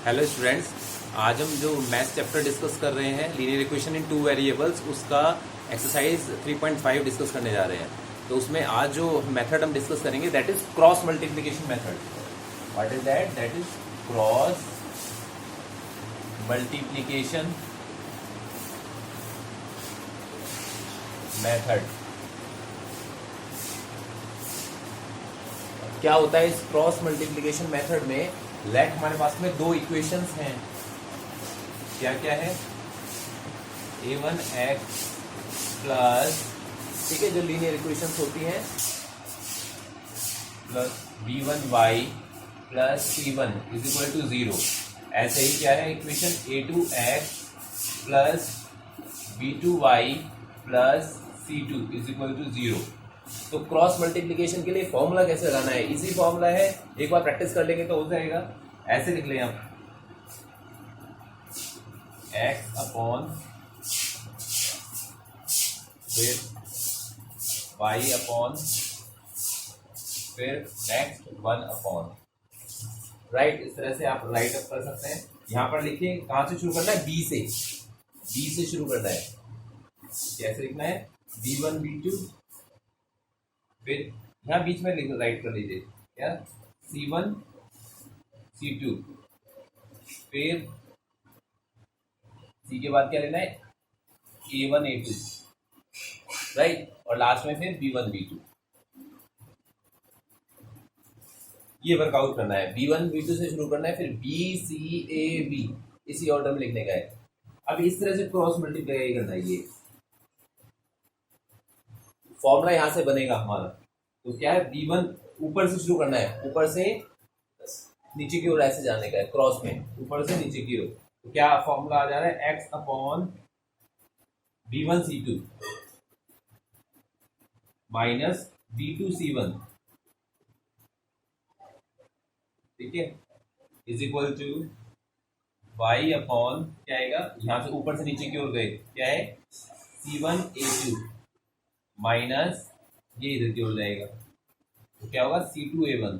Hello students, आज हम जो मैथ्स चैप्टर डिस्कस कर रहे हैं linear equation in two variables, उसका एक्सरसाइज 3.5 डिस्कस करने जा रहे हैं। तो उसमें आज जो मेथड हम डिस्कस करेंगे that is cross multiplication method. What is that? That is cross multiplication method. क्या होता है इस क्रॉस मल्टीप्लिकेशन मेथड में? लेट हमारे पास में दो इक्वेशंस हैं। क्या क्या है? a1x प्लस, ठीक है, जो लीनियर इक्वेशंस होती हैं, plus b1y plus c1 is equal to 0। ऐसे ही क्या है equation a2x plus b2y plus c2 is equal to 0। तो क्रॉस मल्टीप्लिकेशन के लिए फॉर्मूला कैसे लगाना है? इजी फॉर्मूला है, एक बार प्रैक्टिस कर लेंगे तो हो जाएगा। ऐसे लिख लें आप, x अपॉन फिर y अपॉन फिर नेक्स्ट 1 अपॉन, राइट। इस तरह से आप राइट अप कर सकते हैं। यहां पर लिखिए कहां से शुरू करना है? बी से शुरू करना है। कैसे लिखना है? b1 b2, फिर यहाँ बीच में राइट कर लीजिए क्या, c1 c2, फिर c के बाद क्या लेना है? a1 a2, राइट, और लास्ट में फिर b1 b2। ये वर्कआउट करना है, b1 b2 से शुरू करना है, फिर b c a b इसी ऑर्डर में लिखने का है। अब इस तरह से क्रॉस मल्टीप्लाई करना है। ये फॉर्मूला यहां से बनेगा हमारा। तो क्या है? b1 ऊपर से शुरू करना है, ऊपर से नीचे की ओर ऐसे जाने का है, क्रॉस में ऊपर से नीचे की ओर। तो क्या फॉर्मूला आ जा रहा है? x upon b1 c2 minus b2 c1, ठीक है, is equal to y upon, क्या आएगा यहां से ऊपर से नीचे की ओर गए, क्या है? c1 a2 माइनस ये इधर की ओर जाएगा, तो क्या होगा? c2 a1,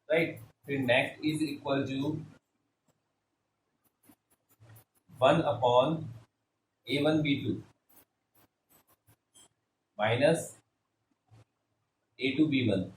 right. फिर next is equal to 1 upon a1 b2 minus a2 b1,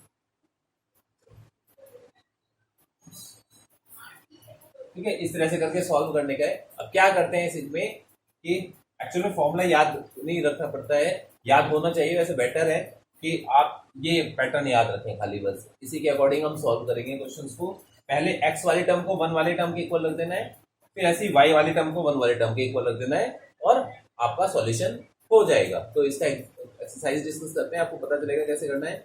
ठीक है। इस तरह से करके सॉल्व करने का है। अब क्या करते हैं इसमें कि एक्चुअल में फॉर्मूला याद नहीं रखना पड़ता है, याद होना चाहिए, वैसे बेटर है कि आप ये पैटर्न याद रखें खाली, बस इसी के अकॉर्डिंग हम सॉल्व करेंगे क्वेश्चंस को। पहले x वाली टर्म को 1 वाले टर्म के इक्वल रख देना है, फिर ऐसे ही y वाली टर्म को 1 वाले टर्म के इक्वल रख देना है, और आपका सॉल्यूशन हो जाएगा। तो इसका एक्सरसाइज डिस्कस करते हैं, आपको पता चलेगा कैसे करना है।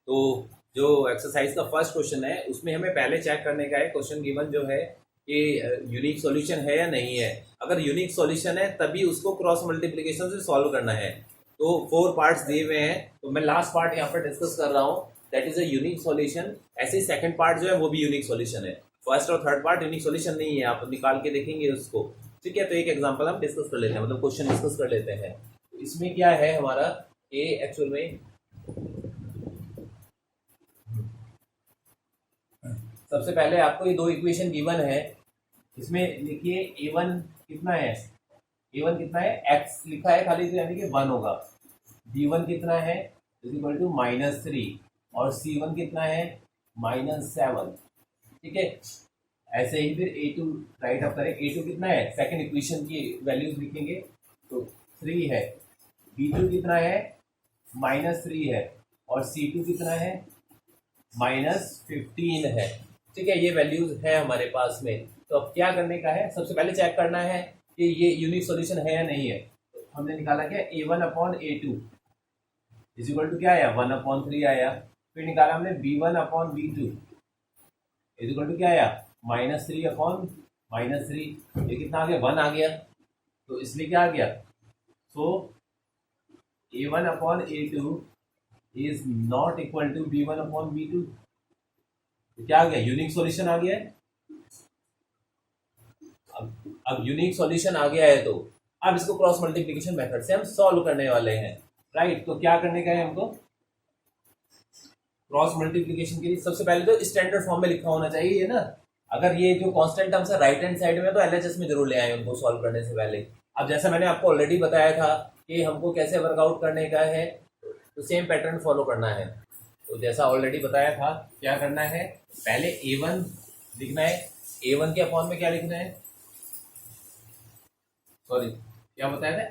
तो जो एक्सरसाइज का फर्स्ट क्वेश्चन है उसमें हमें पहले चेक करने का है, क्वेश्चन गिवन जो है ये यूनिक सॉल्यूशन है या नहीं है। अगर यूनिक सॉल्यूशन है तभी उसको क्रॉस मल्टीप्लिकेशन से सॉल्व करना है। तो 4 पार्ट्स दिए हुए हैं, तो मैं लास्ट पार्ट यहाँ पर डिस्कस कर रहा हूँ, that is a unique solution. ऐसे ही सेकंड पार्ट जो है वो भी यूनिक सॉल्यूशन है। फर्स्ट और थर्ड पार्ट यूनिक सॉल्यूशन नहीं है, आप निकाल के देखेंगे उसको, ठीक है। तो एक एग्जांपल हम डिस्कस कर लेते हैं, मतलब क्वेश्चन डिस्कस कर लेते हैं। तो इसमें क्या है हमारा, ए एक्चुअल में सबसे पहले आपको ये दो इक्वेशन गिवन है, इसमें लिखिए a1 कितना है, a1 कितना है, x लिखा है खाली, तो यानी कि 1 होगा। b1 कितना है, इज इक्वल टू -3, और c1 कितना है, -7, ठीक है। ऐसे ही फिर a2 राइट अप करें, a2 कितना है, सेकंड इक्वेशन की वैल्यूज लिखेंगे, तो 3 है, b2 कितना है, -3 है, और c2 कितना है, -15 है, ठीक है। ये वैल्यूज है हमारे पास में। तो अब क्या करने का है, सबसे पहले चेक करना है कि ये यूनिक सॉल्यूशन है या नहीं है। तो हमने निकाला क्या, a1 upon a2 is equal to क्या आया, 1/3 आया। फिर निकाला हमने b1 upon b2 is equal to क्या आया, -3 अपॉन -3, ये कितना आ गया, 1 आ गया। तो इसलिए क्या आ गया, so a1 upon a2 is not equal to b1 upon b2। तो क्या आ गया, यूनिक सॉल्यूशन आ गया है। अब यूनिक सॉल्यूशन आ गया है, तो अब इसको क्रॉस मल्टीप्लिकेशन मेथड से हम सॉल्व करने वाले हैं, राइट। तो क्या करने का है हमको, क्रॉस मल्टीप्लीकेशन के लिए सबसे पहले तो स्टैंडर्ड फॉर्म में लिखा होना चाहिए ना। अगर ये जो कांस्टेंट टर्म्स है राइट हैंड साइड में तो एलएचएस में जरूर ले आए उनको सॉल्व करने से पहले। अब जैसा मैंने आपको ऑलरेडी बताया था कि हमको कैसे वर्कआउट करने का है, तो सेम पैटर्न फॉलो करना है। तो जैसा ऑलरेडी बताया था क्या करना है, पहले a1 लिखना है, a1 के अपॉन में क्या लिखना है, सॉरी क्या बताया था,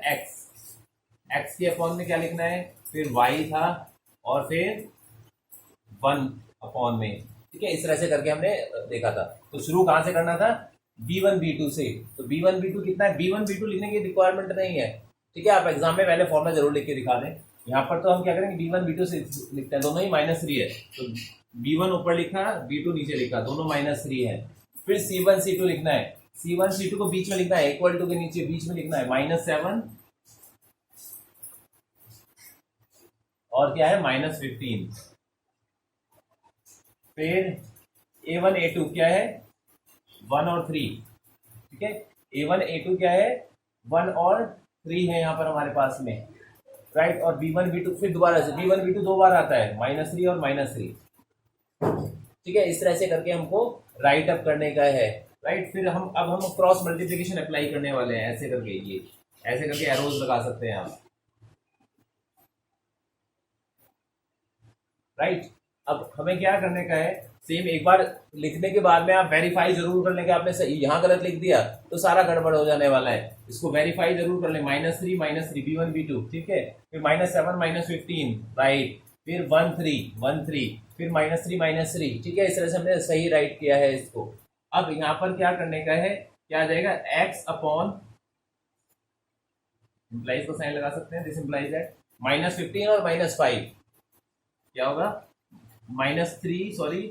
x के अपॉन में क्या लिखना है, फिर y था और फिर 1 अपॉन में, ठीक है। इस तरह से करके हमने देखा था। तो शुरू कहां से करना था, b1 b2 से। तो b1 b2 कितना है, b1 b2 लिखने की रिक्वायरमेंट नहीं है, ठीक है। आप एग्जाम में पहले फॉर्मूला जरूर लिख के दिखा दें। यहाँ पर तो हम क्या करेंगे, b1 b2 से लिखते हैं, दोनों ही -3 है। तो b1 ऊपर लिखा, b2 नीचे लिखा, दोनों -3 है। फिर c1 c2 लिखना है, c1 c2 को बीच में लिखना है, इक्वल टू के नीचे बीच में लिखना है -7 और क्या है -15। फिर a1 a2 क्या है, 1 और 3, ठीक है। a1 a2 क्या है, 1 और 3 है यहाँ पर हमारे पास में, राइट। और b1 b2 फिर दोबारा से b1 b2 दो बार आता है, -3 और -3, ठीक है। इस तरह से करके हमको राइट अप करने का है, राइट। फिर हम क्रॉस मल्टीप्लिकेशन अप्लाई करने वाले हैं, ऐसे करके, ये ऐसे करके एरोज लगा सकते हैं आप, राइट। अब हमें क्या करने का है, सेम एक बार लिखने के बाद में आप वेरीफाई जरूर कर लेंगे। आपने सही यहाँ गलत लिख दिया तो सारा गड़बड़ हो जाने वाला है, इसको वेरीफाई जरूर कर ले। -3 b1 b2, ठीक है। फिर -7 -15, राइट। फिर 1 3 फिर -3 -3, ठीक है। इस तरह से हमने सही राइट किया है इसको। अब यहाँ पर क्या करने का है, क्या आ जाएगा, x अपॉन, इम्प्लाइज को साइन लगा सकते हैं, दिस इम्प्लाइज दैट -15 और -5 क्या होगा, -3 सॉरी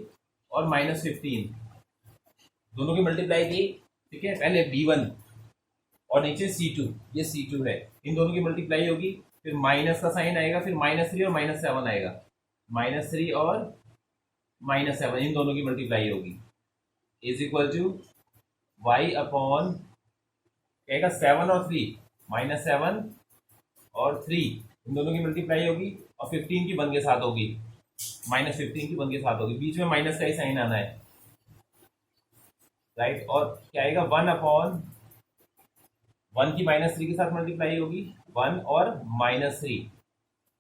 और -15, दोनों की मल्टीप्लाई की, ठीक है। पहले b1 और नीचे c2, ये c2 है, इन दोनों की मल्टीप्लाई होगी, फिर माइनस का साइन आएगा, फिर -3 और -7 आएगा, -3 और -7 इन दोनों की मल्टीप्लाई होगी, is equal to y upon कहेगा 7 और 3, -7 और 3 इन दोनों की मल्टीप्लाई होगी, और 15 की 1 के साथ होगी, -15 की 1 के साथ होगी, बीच में माइनस का ही साइन आना है, राइट। और क्या आएगा, 1 अपॉन 1 की -3 के साथ मल्टीप्लाई होगी, 1 और -3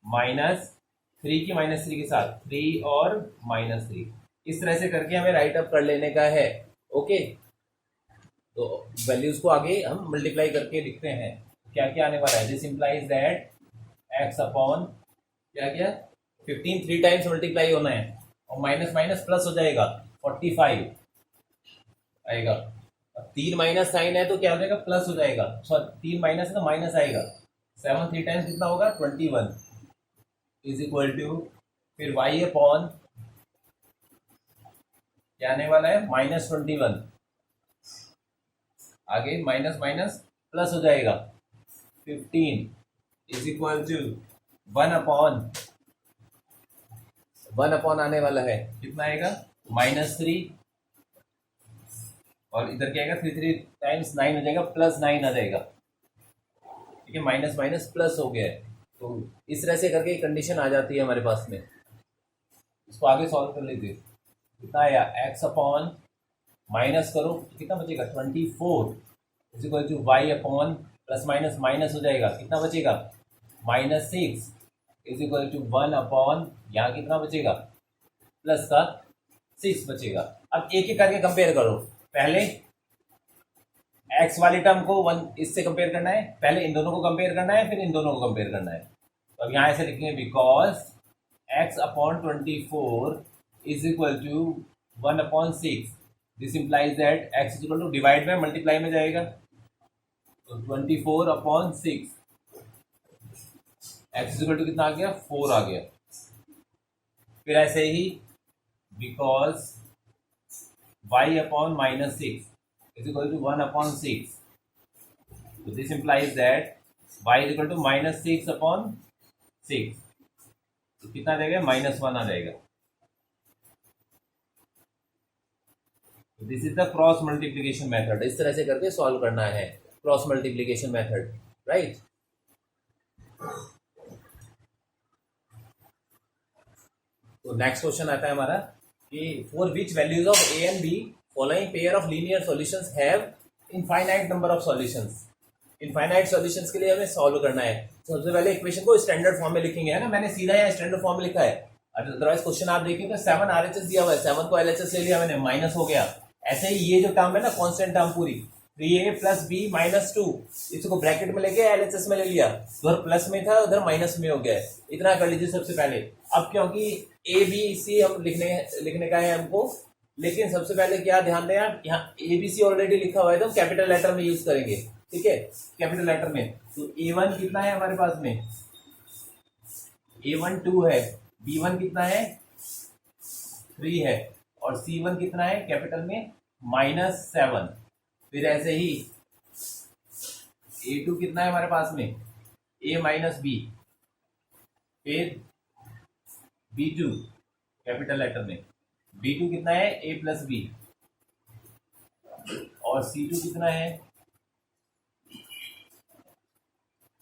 -3 की -3 के साथ 3 और -3, इस तरह से करके हमें राइट अप कर लेने का है, ओके। तो वैल्यूज को आगे हम मल्टीप्लाई करके लिखते हैं, क्या क्या आने वाला है, this implies that x upon क्या क्या 15 3 टाइम्स मल्टीप्लाई होना है, और माइनस माइनस प्लस हो जाएगा, 45 आएगा। अब 3 माइनस साइन है तो क्या हो जाएगा, प्लस हो जाएगा, सॉरी 3 माइनस है तो माइनस आएगा, 7 3 टाइम्स कितना होगा, 21 इज इक्वल टू, फिर y अपॉन क्या आने वाला है, -21, आगे माइनस माइनस प्लस हो जाएगा, 15 इज इक्वल टू 1 अपॉन आने वाला है, कितना आएगा, -3, और इधर क्या आएगा, 3 टाइम्स 9 हो जाएगा, +9 आ जाएगा, ठीक है। माइनस माइनस प्लस हो गया है, तो इस तरह से करके कंडीशन आ जाती है हमारे पास में। इसको आगे सॉल्व कर लीजिए, कितना आया, x अपॉन माइनस करो कितना बचेगा, 24 is equal to y upon plus minus minus हो जाएगा, कितना बचेगा, -6 इज इक्वल टू 1 अपॉन यहाँ कितना बचेगा, प्लस का 6 बचेगा। अब एक एक करके कंपेयर करो, पहले x वाले टर्म को 1 इससे कंपेयर करना है, पहले इन दोनों को कंपेयर करना है, फिर इन दोनों को कंपेयर करना है। तो अब यहाँ ऐसे लिखेंगे, because x upon 24 is equal to 1 upon 6, this implies that x is equal to, divide में मल्टीप्लाई में जाएगा, तो 24 upon 6, x is equal to कितना आ गया, 4 आ गया। फिर ऐसे ही because y upon -6 is equal to 1 upon 6, तो this implies that y is equal to -6 upon 6, तो कितना देगा, -1 आ जाएगा। This is the cross multiplication method, इस तरह से करके सॉल्व करना है क्रॉस मल्टीप्लीकेशन मेथड, राइट। तो तो नेक्स्ट क्वेश्चन आता है हमारा कि for which values of A and be following pair of linear solutions have infinite number of solutions. Infinite solutions के लिए हमें सॉल्व करना है। सबसे पहले इक्वेशन को स्टैंडर्ड फॉर्म में लिखेंगे, है ना, मैंने सीधा यहाँ स्टैंडर्ड फॉर्म में लिखा है। अदरवाइज क्वेश्चन आप देखेंगे 7 RHS दिया हुआ है, 7 को LHS ले लिया मैंने, माइनस हो गया। ऐसे ही ये जो टर्म है ना कांस्टेंट टर्म पूरी 3a + b - 2, इसको ब्रैकेट में लेके LHS में ले लिया, उधर प्लस में था उधर माइनस में हो गया है। इतना कर लीजिए सबसे पहले। अब क्योंकि a b c हम लिखने का है हमको, लेकिन सबसे पहले क्या ध्यान दें आप, यहाँ ABC ऑलरेडी लिखा हुआ है तो कैपिटल लेटर में यूज करेंगे, ठीक है, कैपिटल लेटर में। तो A1 कितना है हमारे पास में, A1 2 है, B1 कितना है 3 है, और C1 कितना है कैपिटल में -7। फिर ऐसे ही A2 कितना है हमारे पास में, A - B, फिर B2 कैपिटल लेटर में, B2 कितना है A + B, और C2 कितना है,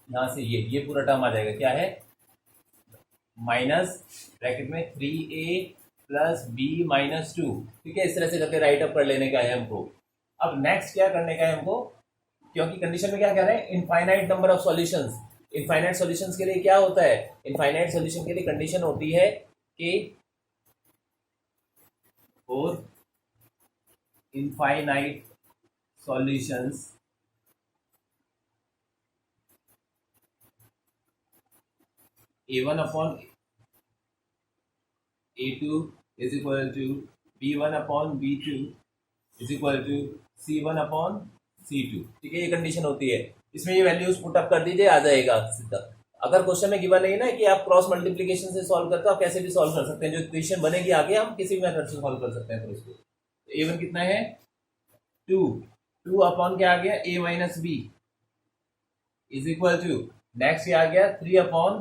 यहां से ये पूरा टर्म आ जाएगा, क्या है माइनस ब्रैकेट में 3a + b - 2, ठीक है। इस तरह से करके राइट अप कर लेने का है हमको। अब नेक्स्ट क्या करने का है हमको, क्योंकि कंडीशन में क्या कह रहे हैं, infinite number of solutions. Infinite solutions के लिए क्या होता है, इनफाइनाइट सॉल्यूशन के लिए कंडीशन होती है कि और infinite solutions A1 upon A2 is equal to B1 upon B2 is equal to C1 upon C2, ठीक है, ये कंडीशन होती है। इसमें ये वैल्यूज पुट अप कर दीजिए, आ जाएगा सीधा। अगर क्वेश्चन में गिवन नहीं ना कि आप क्रॉस मल्टीप्लीकेशन से सॉल्व करते हो, आप कैसे भी सॉल्व कर सकते हैं, जो इक्वेशन बनेगी आगे हम किसी भी मेथड से सॉल्व कर सकते हैं। तो इसको A1 कितना है 2 अपॉन क्या आ गया A - B is equal to, next ये आ गया 3 अपॉन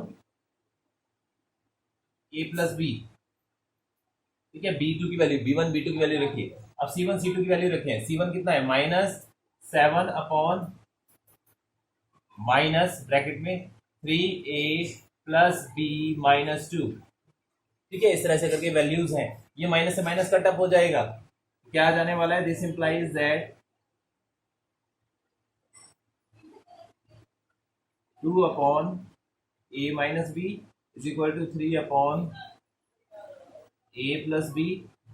A + B, ठीक है। B2 की वैल्यू B1 B2 की वैल्यू रखिए। अब C1 C2 की वैल्यू रखें। C1 कितना है -7 अपॉन माइनस ब्रैकेट में 3a + b - 2, ठीक है। इस तरह से करके वैल्यूज हैं, ये माइनस से माइनस कट अप हो जाएगा, क्या आ जाने वाला है, this implies that 2 upon A - B is equal to 3 upon A plus B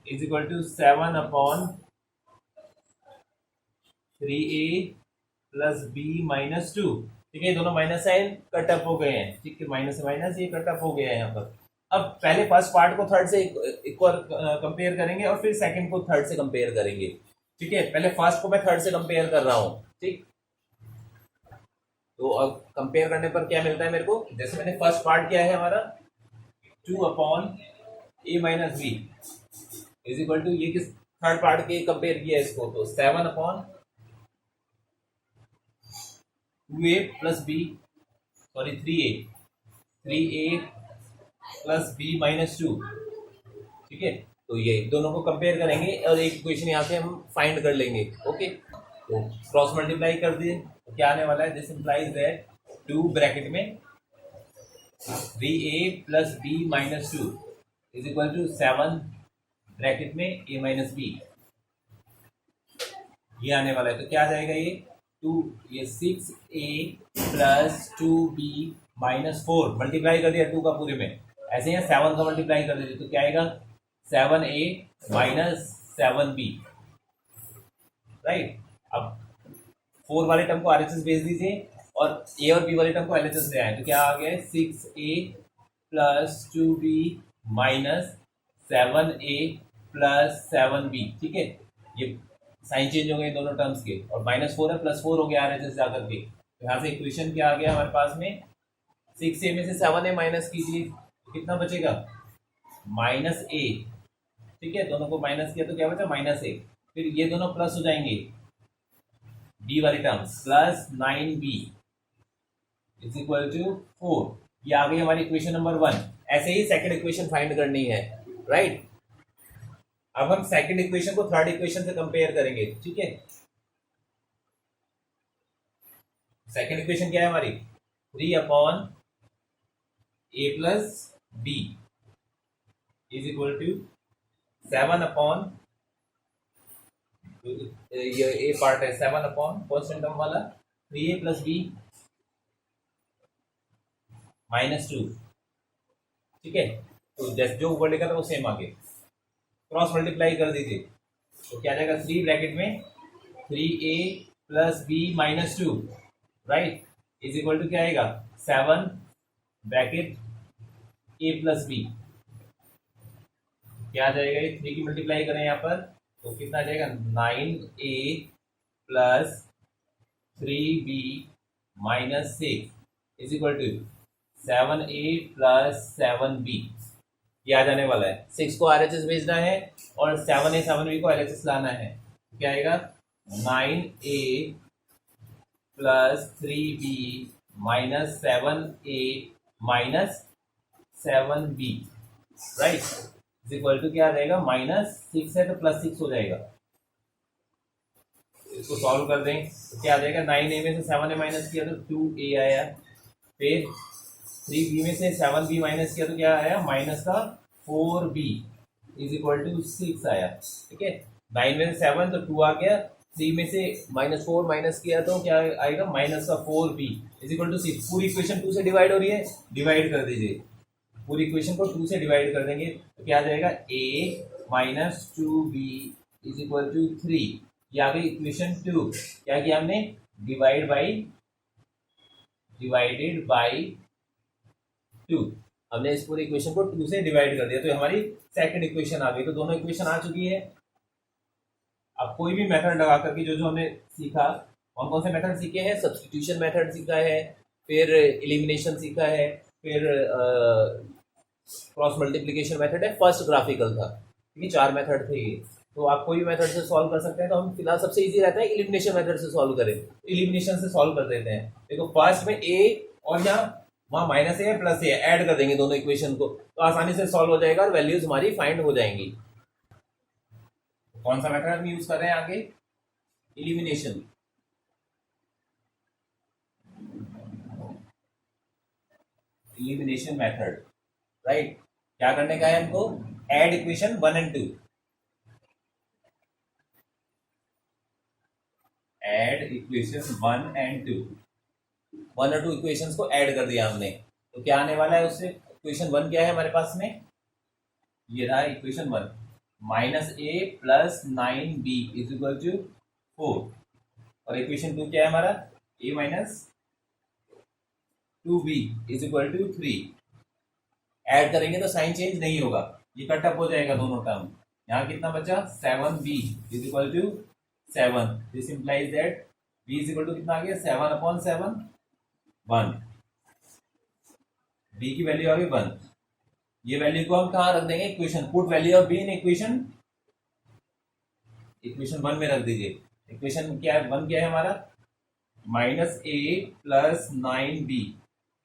is equal to 7 upon 3A plus B minus 2, ठीक है। दोनों माइनस साइन कट अप हो गए हैं, ठीक है, माइनस से माइनस ये कट अप हो गया है यहाँ पर। अब पहले फर्स्ट पार्ट को थर्ड से इक्वल कंपेयर करेंगे और फिर सेकंड को थर्ड से कंपेयर करेंगे, ठीक है। पहले फर्स्ट को मैं थर्ड से कंपेयर कर रहा हूँ, ठीक। तो अब कंपेयर करने पर क्या मिलता है मेरे को, जैसे मैंने फर्स्ट पार्ट किया है हमारा 2 upon A - B is equal to, ये किस थर्ड पार्ट के कंपेयर किया है इसको, तो 7 upon 2A + B, sorry 3A + B - 2, ठीक है। तो ये दोनों को कंपेयर करेंगे और एक इक्वेशन यहाँ से हम फाइंड कर लेंगे, ओके। तो क्रॉस मल्टीप्लाई कर दिए तो क्या आने वाला है, दिस इंप्लाइज दैट 2 ब्रैकेट में 3A + B - 2 is equal to 7 bracket में A - B, ये आने वाला है। तो क्या आ जाएगा ये 6A + 2B - 4 मल्टीप्लाई कर दिया 2 का पूरे में, ऐसे ही 7 का मल्टीप्लाई कर दीजिए तो क्या आएगा 7A - 7B, राइट। अब 4 वाले टर्म को RHS भेज दीजिए और A और B वाले टर्म को LHS ले आए, तो क्या आ गया 6A + 2B - 7A + 7B, ठीक है। ये साइन चेंज हो गए दोनों टर्म्स के, और -4 है +4 हो गया RHS जाकर के। तो यहाँ से इक्वेशन क्या आ गया हमारे पास में, 6A में से 7A माइनस कीजिए, कितना बचेगा -A, ठीक है। दोनों को माइनस किया तो क्या बचा -A, फिर ये दोनों प्लस हो जाएंगे B वाली terms, +9B is equal to 4, ये आ गई हमारी इक्वेशन नंबर 1। ऐसे ही सेकंड इक्वेशन फाइंड करनी है, राइट। अब हम सेकंड इक्वेशन को थर्ड इक्वेशन से कंपेयर करेंगे, ठीक है। सेकंड इक्वेशन क्या है हमारी 3 upon A + B is equal to 7 upon, ये ए पार्ट है, 7 अपॉन कॉन्स्टेंट टर्म वाला 3a प्लस बी -2। ठीक है, तो जैसे जो ऊपर लिखा था वो सेम आगे क्रॉस मल्टीप्लाई कर दीजिए, तो क्या आ जाएगा 3 ब्रैकेट में 3a plus B -2, right, is equal to क्या आएगा 7 ब्रैकेट a प्लस बी, क्या आ जाएगा, ये 3 की मल्टीप्लाई करें यहाँ पर तो कितना आ जाएगा 9a plus 3b -6 is equal to 7a plus 7b, ये आ जाने वाला है। 6 को RHS भेजना है और 7a 7b को LHS लाना है, क्या आएगा 9a plus 3b minus 7a minus 7b, right, is equal to क्या आ जाएगा -6 है तो +6 हो जाएगा। इसको सॉल्व कर दें तो क्या आ जाएगा 9a में से 7a माइनस किया तो 2a आया, फिर 3b में से 7b माइनस किया तो क्या आया माइनस का 4b इज इक्वल टू 6 आया। ठीक है, 9 में से 7 तो 2 आ गया, 3 में से -4 माइनस किया तो क्या आएगा माइनस का 4b इज इक्वल टू 6। पूरी इक्वेशन 2 से डिवाइड हो रही है, डिवाइड कर दीजिए, पूरी इक्वेशन को 2 से डिवाइड कर देंगे तो क्या आ जाएगा a minus 2b is equal to 3, ये आ गई इक्वेशन 2। क्या किया हमने, डिवाइडेड बाई 2, हमने इस पूरी इक्वेशन को 2 से डिवाइड कर दिया तो हमारी सेकंड इक्वेशन आ गई। तो दोनों इक्वेशन आ चुकी है। अब कोई भी मेथड लगा करके जो जो हमने सीखा, कौन कौन से मेथड सीखे हैं, सब्स्टिट्यूशन मेथड सीखा है, फिर एलिमिनेशन सीखा है, फिर क्रॉस मल्टीप्लिकेशन मेथड है, फर्स्ट ग्राफिकल था। ठीक है, 4 मेथड थे ये, तो आप कोई भी मेथड से सॉल्व कर सकते हैं। तो हम फिलहाल सबसे इजी रहता है एलिमिनेशन मेथड से सॉल्व करें, एलिमिनेशन से सॉल्व कर देते हैं। देखो फर्स्ट में a और यहाँ वहाँ माइनस ए प्लस ए ऐड कर देंगे दोनों इक्वेशन को, तो आसानी से सॉल्व हो जाएगा और वैल्यूज हमारी फाइंड हो जाएंगी। कौन सा मेथड हम यूज कर रहे हैं आगे, एलिमिनेशन। एलिमिनेशन मेथड, राइट, क्या करने का है हमको, add equation 1 and 2, add equation 1 and 2, 1 और 2 इक्वेशंस को ऐड कर दिया हमने, तो क्या आने वाला है उससे। इक्वेशन 1 क्या है हमारे पास में, ये रहा equation 1, -a plus 9b is equal to 4, और इक्वेशन 2 क्या है हमारा, a minus 2b is equal to 3। Add करेंगे तो साइन चेंज नहीं होगा, ये कटअप हो जाएगा दोनों टर्म। यहाँ कितना बचा 7b is equal to 7, this implies that b is equal to कितना आ गया 7/7 1, b की वैल्यू आ गई 1। ये वैल्यू को हम कहाँ रख देंगे, equation, put value of b in equation 1 में रख दीजिए। इक्वेशन क्या है 1 क्या है हमारा, -a plus 9b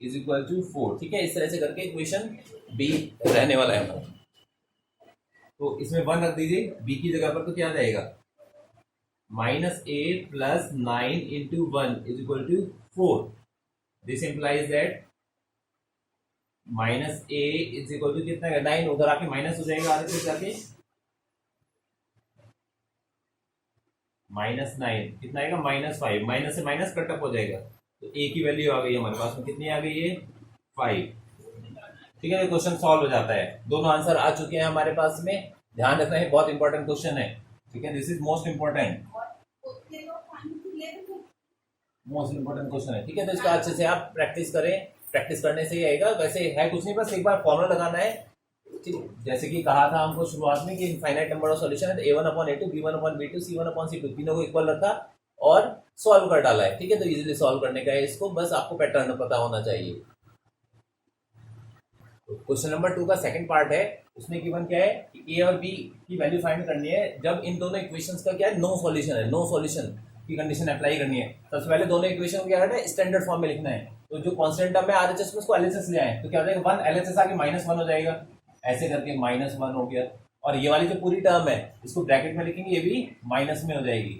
is equal to 4। ठीक है, इस तरह से करके इक्वेशन b रहने वाला है हमारा। तो इसमें 1 रख दीजिए b की जगह पर, तो क्या आ जाएगा -a plus 9 into 1 is equal to 4, this implies that -a is equal to कितना है 9, उधर आके माइनस हो जाएगा आगे से जाके -9 कितना आएगा -5, माइनस से माइनस कटअप हो जाएगा, तो a की वैल्यू आ गई हमारे पास में, कितनी आ गई है 5। ठीक है, क्वेश्चन सॉल्व हो जाता है, दोनों आंसर आ चुके हैं हमारे पास में। ध्यान रखना है, बहुत इंपॉर्टेंट क्वेश्चन है। ठीक है, this is most important question है। ठीक है, तो इसका अच्छे से आप प्रैक्टिस करें, प्रैक्टिस करने से ही आएगा। वैसे है कुछ नहीं, बस एक बार फॉर्मूला लगाना है। ठीक, जैसे कि कहा था हमको शुरुआत में कि इनफाइनाइट नंबर ऑफ सॉल्यूशन है, तो a1/a2 b1/b2 c1/c2 तीनों को इक्वल रखा और सॉल्व कर डाला है। ठीक है, तो इजीली सॉल्व करने का है इसको, बस आपको पैटर्न पता होना चाहिए। क्वेश्चन नंबर 2 का सेकंड पार्ट है, उसमें गिवन क्या है कि a और b की वैल्यू फाइंड करनी है जब इन दोनों इक्वेशंस का क्या है नो सॉल्यूशन है, नो सॉल्यूशन की कंडीशन अप्लाई करनी है। सबसे पहले दोनों इक्वेशन को क्या करना है, स्टैंडर्ड फॉर्म में लिखना है। तो जो कांस्टेंट टर्म है RHS में उसको LHS ले आए, तो क्या हो जाएगा 1 LHS आके -1 हो जाएगा, ऐसे करके -1 हो गया। और ये वाली जो पूरी टर्म है इसको ब्रैकेट में लिखेंगे, ये भी माइनस में हो जाएगी।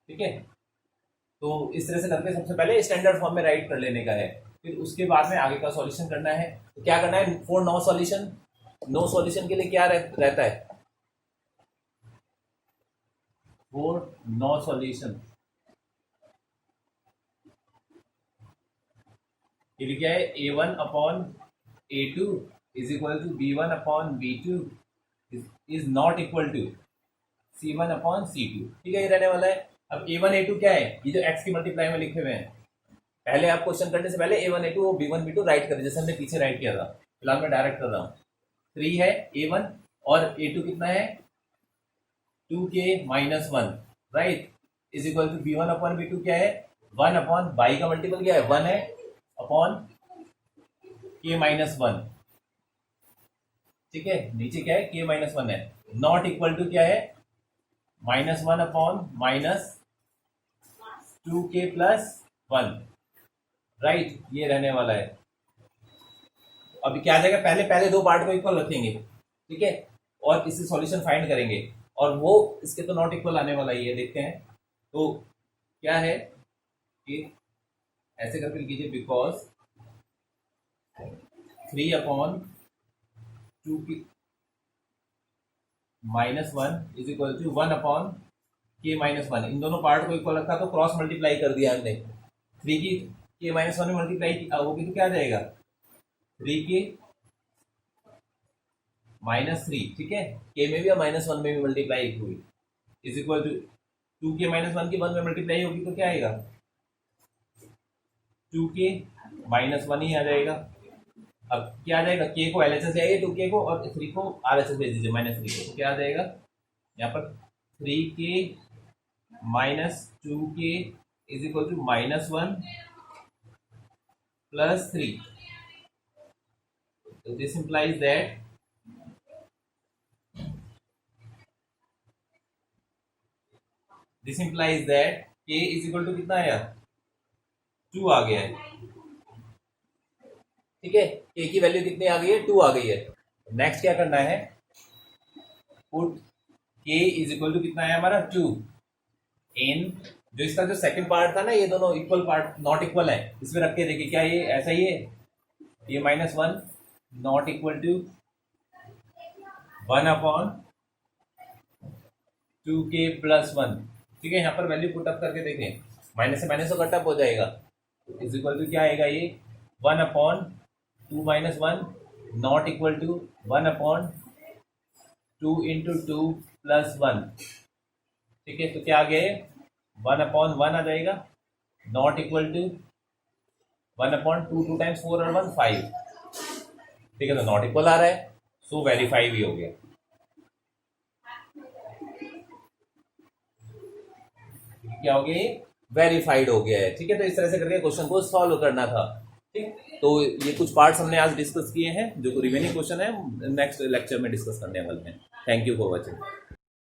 ठीक है, तो इस तरह से करके सबसे पहले स्टैंडर्ड फॉर्म में राइट कर लेने का है, फिर उसके बाद में आगे का सॉल्यूशन करना है। तो क्या करना है, for no solution no solution के लिए क्या रहता है, फॉर नो सॉल्यूशन के लिए क्या है, A1 upon A2 is equal to B1 upon B2 is not equal to C1 upon C2। ठीक है, ये रहने वाला है। अब A1 A2 क्या है, ये जो x की मल्टीप्लाई में लिखे हुए हैं, पहले आप क्वेश्चन करने से पहले A1 A2 B1 B2 right करें, जैसे हमने पीछे राइट किया था। फिलहाल मैं डायरेक्ट कर रहा हूँ। 3 है A1 और A2 कितना है 2k minus 1, right, is equal to B1 upon B2 क्या है 1 अपॉन बाई का मल्टीपल क्या है 1 है अपॉन k माइनस 1। ठीक है, नीचे क्या है k माइनस 1 है, नॉट इक्वल टू क्या है -1 upon minus 2k plus 1, right, ये रहने वाला है। अभी क्या आ जाएगा, पहले पहले दो पार्ट को इक्वल रखेंगे, ठीक है, और इससे सॉल्यूशन फाइंड करेंगे, और वो इसके तो नॉट इक्वल आने वाला ही है। देखते हैं तो क्या है कि ऐसे करके लीजिए, because 3 upon 2 minus 1 is equal to 1 upon k minus 1। इन दोनों पार्ट को इक्वल रखा तो क्रॉस मल्टीप्लाई कर दिया हमने, 3 की k माइनस 1 में मल्टीप्लाई होगी तो क्या आ जाएगा 3k माइनस 3, ठीक है, k में भी और -1 में भी मल्टीप्लाई हुई, is equal to 2k minus 1 की 1 में मल्टीप्लाई होगी तो क्या आएगा 2k माइनस 1 ही आ जाएगा। अब क्या आ जाएगा, k को LHS ले आइए 2k को, और 3 को RHS भेज दीजिए -3 को, तो क्या आ जाएगा यहाँ पर 3k minus 2k is equal to -1 plus 3। So this implies that k is equal to कितना आया 2 आ गया है, ठीक है, k की वैल्यू कितनी आ गई है 2 आ गई है। नेक्स्ट क्या करना है, put k is equal to कितना है हमारा 2 इन, जो इसका जो सेकंड पार्ट था ना, ये दोनों इक्वल पार्ट नॉट इक्वल है, इसमें रख के देखिए क्या ये ऐसा ही है, ये -1 not equal to 1 upon 2k plus 1, ठीक है, यहाँ पर वैल्यू पुट अप करके देखें, माइनस से माइनस तो कट अप हो जाएगा, इज इक्वल टू क्या आएगा ये 1 upon 2 minus 1 not equal to 1 upon 2 into 2 plus 1, ठीक है, तो क्या आ गया 1 अपॉन 1 आ जाएगा, not equal to 1 upon 2 times 4 और 1 5, ठीक है, तो नॉट इक्वल आ रहा है, सो वेरीफाई भी हो गया। क्या हो गया ये वेरीफाइड हो गया है, ठीक है, तो इस तरह से करके क्वेश्चन को सॉल्व करना था। ठीक, तो ये कुछ पार्ट्स हमने आज डिस्कस किए हैं, जो रिमेनिंग क्वेश्चन है नेक्स्ट लेक्चर में डिस्कस करने वाले हैं। Thank you for watching.